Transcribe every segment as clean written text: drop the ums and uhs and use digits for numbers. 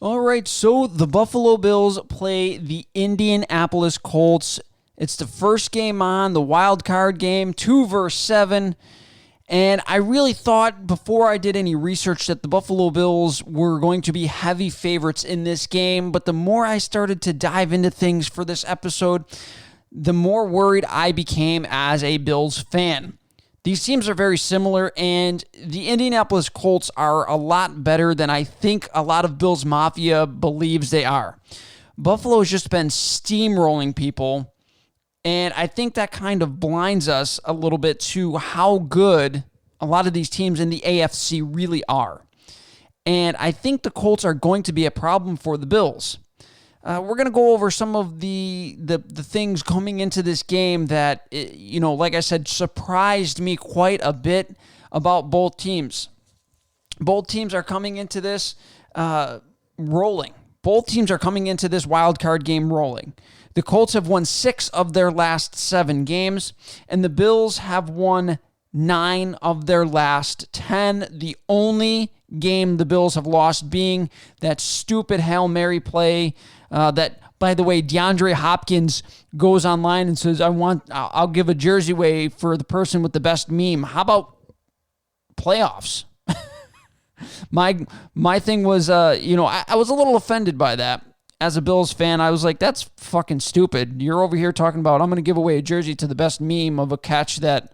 All right, so the Buffalo Bills play the Indianapolis Colts. It's the first game on, the Wildcard game, 2-7. And I really thought before I did any research that the Buffalo Bills were going to be heavy favorites in this game. But the more I started to dive into things for this episode, the more worried I became as a Bills fan. These teams are very similar, and the Indianapolis Colts are a lot better than I think a lot of Bills Mafia believes they are. Buffalo's just been steamrolling people, and I think that kind of blinds us a little bit to how good a lot of these teams in the AFC really are. And I think the Colts are going to be a problem for the Bills. We're going to go over some of the things coming into this game that, like I said, surprised me quite a bit about both teams. Both teams are coming into this rolling. Both teams are coming into this wild card game rolling. The Colts have won 6 of their last 7 games, and the Bills have won 9 of their last 10. The only game the Bills have lost being that stupid Hail Mary play that, by the way, DeAndre Hopkins goes online and says, I'll give a jersey away for the person with the best meme. How about playoffs? My thing was, I was a little offended by that. As a Bills fan, I was like, that's fucking stupid. You're over here talking about, I'm going to give away a jersey to the best meme of a catch that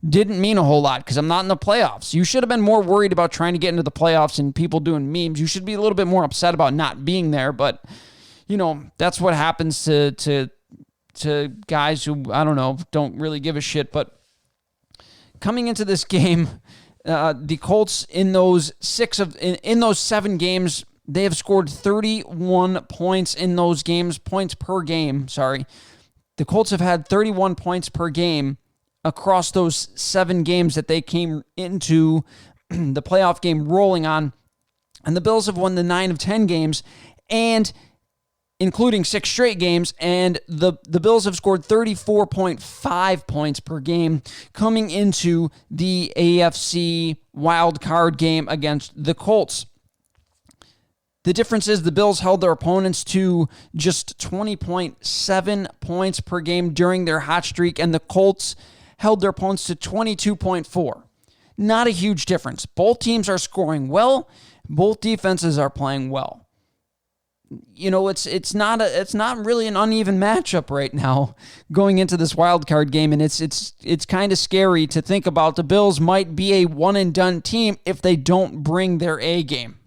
didn't mean a whole lot because I'm not in the playoffs. You should have been more worried about trying to get into the playoffs and people doing memes. You should be a little bit more upset about not being there, but that's what happens to guys who, I don't know, don't really give a shit. But coming into this game, the Colts in those 7 games, they have scored 31 points in those games, points per game, sorry. The Colts have had 31 points per game across those 7 games that they came into the playoff game rolling on. And the Bills have won the 9 of 10 games, and including 6 straight games, and the Bills have scored 34.5 points per game coming into the AFC wild card game against the Colts. The difference is the Bills held their opponents to just 20.7 points per game during their hot streak, and the Colts held their opponents to 22.4. Not a huge difference. Both teams are scoring well. Both defenses are playing well. It's not really an uneven matchup right now going into this wild card game, and it's kind of scary to think about. The Bills might be a one and done team if they don't bring their A game.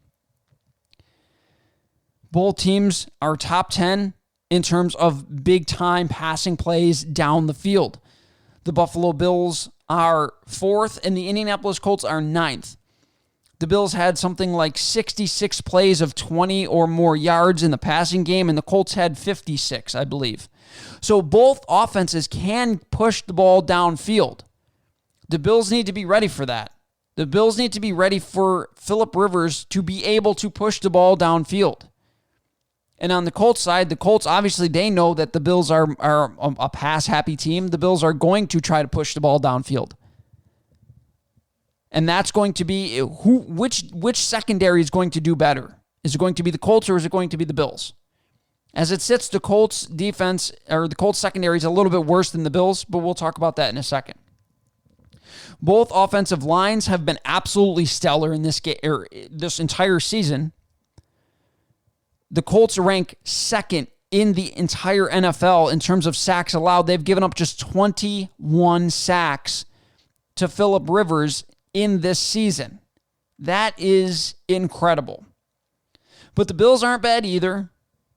Both teams are top 10 in terms of big time passing plays down the field. The Buffalo Bills are 4th, and the Indianapolis Colts are 9th. The Bills had something like 66 plays of 20 or more yards in the passing game, and the Colts had 56, I believe. So both offenses can push the ball downfield. The Bills need to be ready for that. The Bills need to be ready for Phillip Rivers to be able to push the ball downfield. And on the Colts side, the Colts, obviously, they know that the Bills are a pass-happy team. The Bills are going to try to push the ball downfield. And that's going to be which secondary is going to do better? Is it going to be the Colts or is it going to be the Bills? As it sits, the Colts defense or the Colts secondary is a little bit worse than the Bills, but we'll talk about that in a second. Both offensive lines have been absolutely stellar in this game, this entire season. The Colts rank 2nd in the entire NFL in terms of sacks allowed. They've given up just 21 sacks to Phillip Rivers in this season. That is incredible. But the Bills aren't bad either.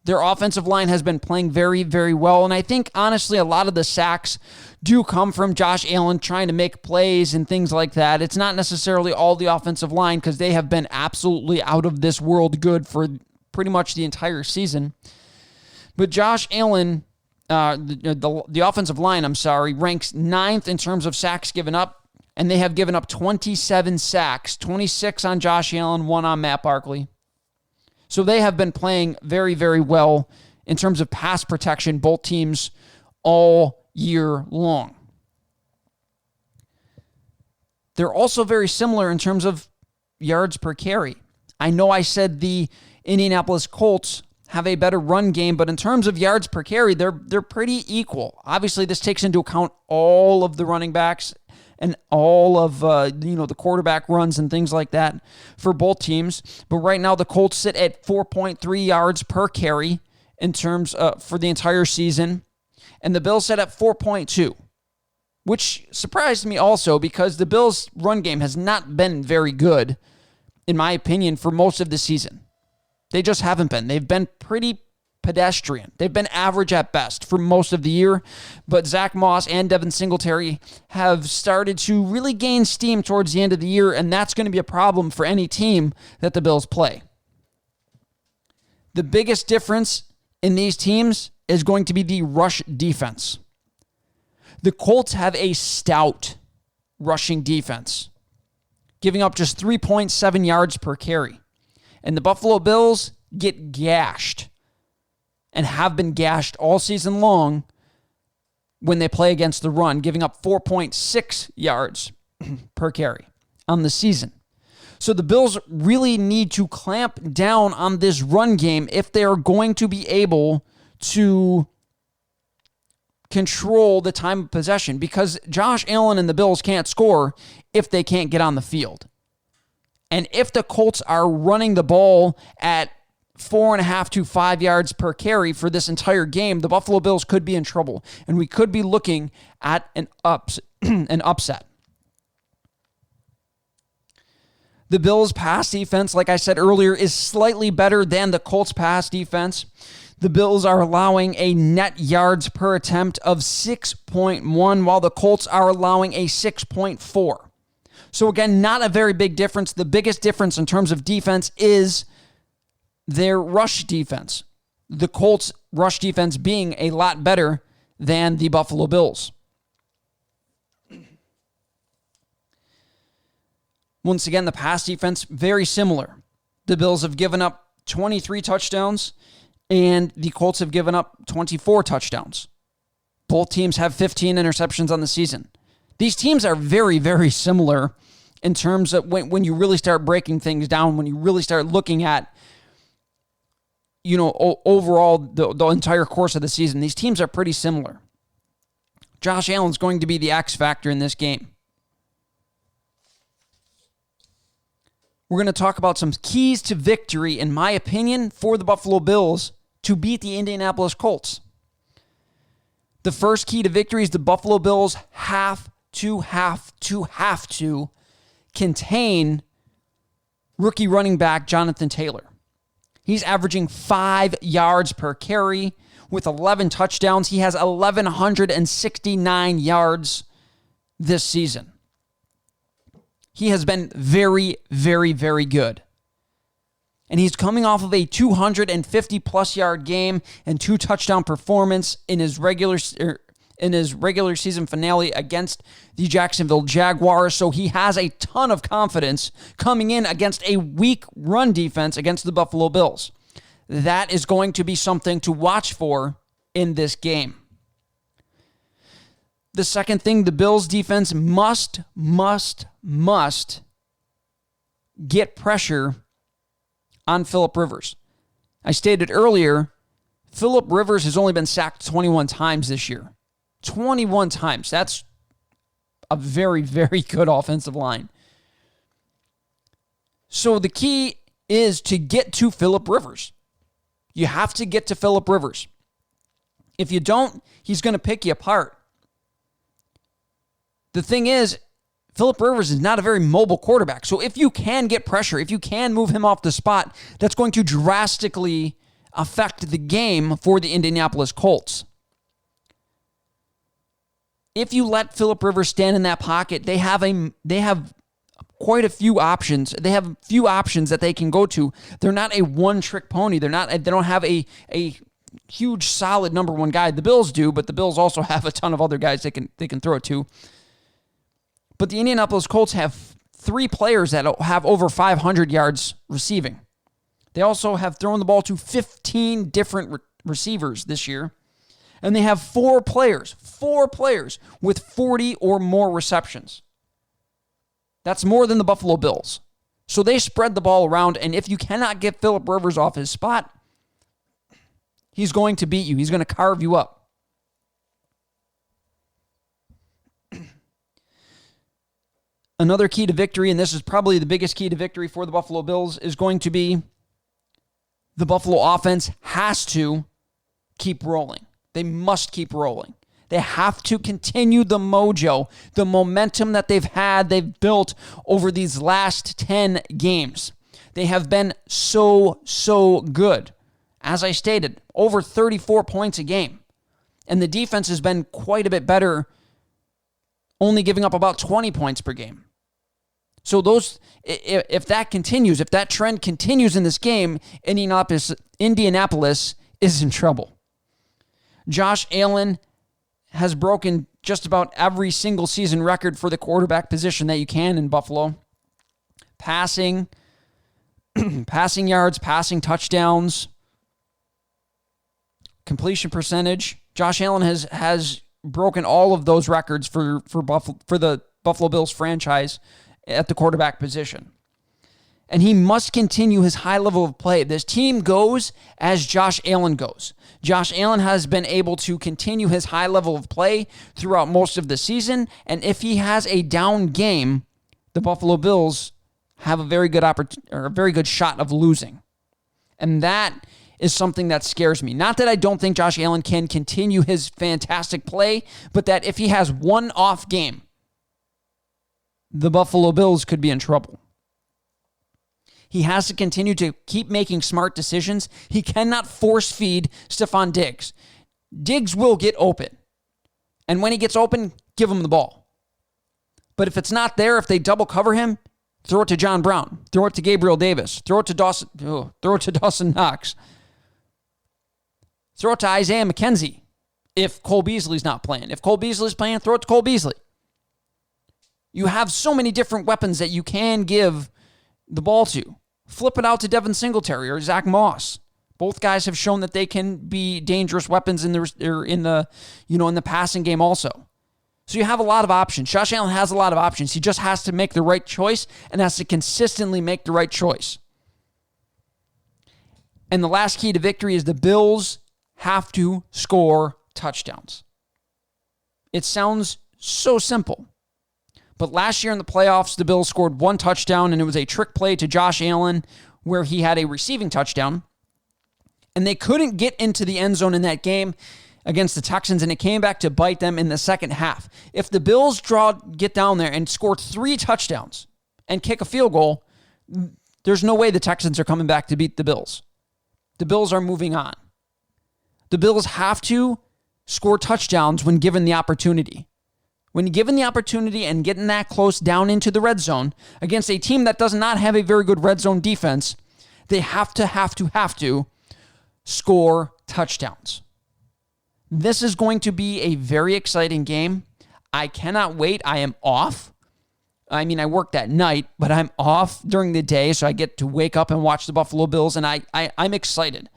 Their offensive line has been playing very, very well. And I think, honestly, a lot of the sacks do come from Josh Allen trying to make plays and things like that. It's not necessarily all the offensive line because they have been absolutely out of this world good for pretty much the entire season. But Josh Allen, the offensive line, ranks 9th in terms of sacks given up, and they have given up 27 sacks, 26 on Josh Allen, 1 on Matt Barkley. So they have been playing very, very well in terms of pass protection, both teams all year long. They're also very similar in terms of yards per carry. I know I said the Indianapolis Colts have a better run game, but in terms of yards per carry, they're pretty equal. Obviously, this takes into account all of the running backs and all of the quarterback runs and things like that for both teams. But right now, the Colts sit at 4.3 yards per carry in terms for the entire season, and the Bills sit at 4.2, which surprised me also because the Bills' run game has not been very good, in my opinion, for most of the season. They just haven't been. They've been pretty pedestrian. They've been average at best for most of the year, but Zach Moss and Devin Singletary have started to really gain steam towards the end of the year, and that's going to be a problem for any team that the Bills play. The biggest difference in these teams is going to be the rush defense. The Colts have a stout rushing defense, giving up just 3.7 yards per carry. And the Buffalo Bills get gashed and have been gashed all season long when they play against the run, giving up 4.6 yards per carry on the season. So the Bills really need to clamp down on this run game if they are going to be able to control the time of possession, because Josh Allen and the Bills can't score if they can't get on the field. And if the Colts are running the ball at 4.5 to 5 yards per carry for this entire game, the Buffalo Bills could be in trouble, and we could be looking at an upset. The Bills' pass defense, like I said earlier, is slightly better than the Colts' pass defense. The Bills are allowing a net yards per attempt of 6.1, while the Colts are allowing a 6.4. So again, not a very big difference. The biggest difference in terms of defense is their rush defense. The Colts' rush defense being a lot better than the Buffalo Bills. Once again, the pass defense, very similar. The Bills have given up 23 touchdowns, and the Colts have given up 24 touchdowns. Both teams have 15 interceptions on the season. These teams are very, very similar in terms of when you really start breaking things down, when you really start looking at, overall the entire course of the season. These teams are pretty similar. Josh Allen's going to be the X factor in this game. We're going to talk about some keys to victory, in my opinion, for the Buffalo Bills to beat the Indianapolis Colts. The first key to victory is the Buffalo Bills have to contain rookie running back Jonathan Taylor. He's averaging 5 yards per carry with 11 touchdowns. He has 1,169 yards this season. He has been very, very, very good. And he's coming off of a 250-plus yard game and 2 touchdown performance in his regular season finale against the Jacksonville Jaguars. So he has a ton of confidence coming in against a weak run defense against the Buffalo Bills. That is going to be something to watch for in this game. The second thing, the Bills defense must get pressure on Phillip Rivers. I stated earlier, Phillip Rivers has only been sacked 21 times this year. 21 times. That's a very, very good offensive line. So the key is to get to Phillip Rivers. You have to get to Phillip Rivers. If you don't, he's going to pick you apart. The thing is, Phillip Rivers is not a very mobile quarterback. So if you can get pressure, if you can move him off the spot, that's going to drastically affect the game for the Indianapolis Colts. If you let Phillip Rivers stand in that pocket, they have quite a few options. They have a few options that they can go to. They're not a one-trick pony. They don't have a huge, solid number one guy. The Bills do, but the Bills also have a ton of other guys they can throw it to. But the Indianapolis Colts have 3 players that have over 500 yards receiving. They also have thrown the ball to 15 different receivers this year. And they have 4 players with 40 or more receptions. That's more than the Buffalo Bills. So they spread the ball around, and if you cannot get Phillip Rivers off his spot, he's going to beat you. He's going to carve you up. Another key to victory, and this is probably the biggest key to victory for the Buffalo Bills, is going to be the Buffalo offense has to keep rolling. They must keep rolling. They have to continue the mojo, the momentum that they've built over these last 10 games. They have been so good. As I stated, over 34 points a game. And the defense has been quite a bit better, only giving up about 20 points per game. So if that continues, if that trend continues in this game, Indianapolis is in trouble. Josh Allen has broken just about every single season record for the quarterback position that you can in Buffalo. Passing yards, passing touchdowns, completion percentage. Josh Allen has broken all of those records for the Buffalo Bills franchise at the quarterback position. And he must continue his high level of play. This team goes as Josh Allen goes. Josh Allen has been able to continue his high level of play throughout most of the season, and if he has a down game, the Buffalo Bills have a very good shot of losing. And that is something that scares me. Not that I don't think Josh Allen can continue his fantastic play, but that if he has one off game, the Buffalo Bills could be in trouble. He has to continue to keep making smart decisions. He cannot force feed Stephon Diggs. Diggs will get open. And when he gets open, give him the ball. But if it's not there, if they double cover him, throw it to John Brown. Throw it to Gabriel Davis. Throw it to Dawson Knox. Throw it to Isaiah McKenzie if Cole Beasley's not playing. If Cole Beasley's playing, throw it to Cole Beasley. You have so many different weapons that you can give the ball to. Flip it out to Devin Singletary or Zach Moss. Both guys have shown that they can be dangerous weapons in the passing game also. So you have a lot of options. Josh Allen has a lot of options. He just has to make the right choice and has to consistently make the right choice. And the last key to victory is the Bills have to score touchdowns. It sounds so simple. But last year in the playoffs, the Bills scored one touchdown, and it was a trick play to Josh Allen where he had a receiving touchdown. And they couldn't get into the end zone in that game against the Texans, and it came back to bite them in the second half. If the Bills get down there and score 3 touchdowns and kick a field goal, there's no way the Texans are coming back to beat the Bills. The Bills are moving on. The Bills have to score touchdowns when given the opportunity. When given the opportunity and getting that close down into the red zone against a team that does not have a very good red zone defense, they have to score touchdowns. This is going to be a very exciting game. I cannot wait. I am off. I mean, I worked at night, but I'm off during the day, so I get to wake up and watch the Buffalo Bills, and I'm excited.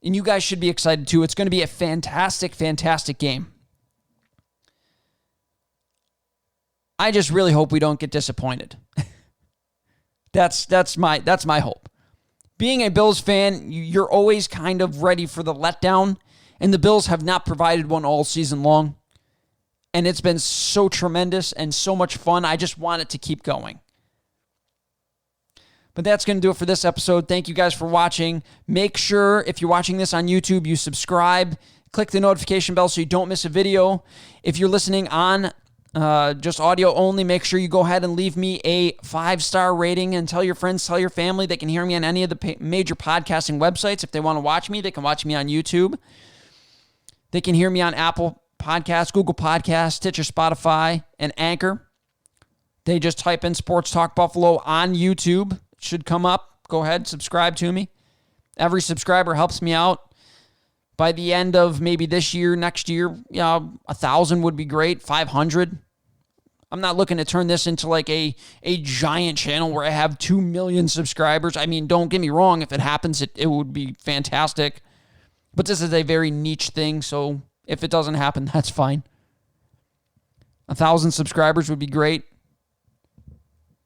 And you guys should be excited too. It's going to be a fantastic, fantastic game. I just really hope we don't get disappointed. That's my hope. Being a Bills fan, you're always kind of ready for the letdown, and the Bills have not provided one all season long. And it's been so tremendous and so much fun. I just want it to keep going. But that's going to do it for this episode. Thank you guys for watching. Make sure, if you're watching this on YouTube, you subscribe. Click the notification bell so you don't miss a video. If you're listening on just audio only, make sure you go ahead and leave me a 5-star rating and tell your friends, tell your family. They can hear me on any of the major podcasting websites. If they want to watch me, they can watch me on YouTube. They can hear me on Apple Podcasts, Google Podcasts, Stitcher, Spotify, and Anchor. They just type in Sports Talk Buffalo on YouTube. It should come up. Go ahead, subscribe to me. Every subscriber helps me out. By the end of maybe this year, next year, 1,000 would be great. 500. I'm not looking to turn this into like a giant channel where I have 2 million subscribers. I mean, don't get me wrong. If it happens, it would be fantastic. But this is a very niche thing, so if it doesn't happen, that's fine. 1,000 subscribers would be great.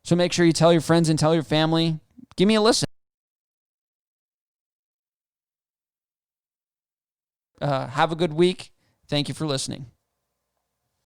So make sure you tell your friends and tell your family. Give me a listen. Have a good week. Thank you for listening.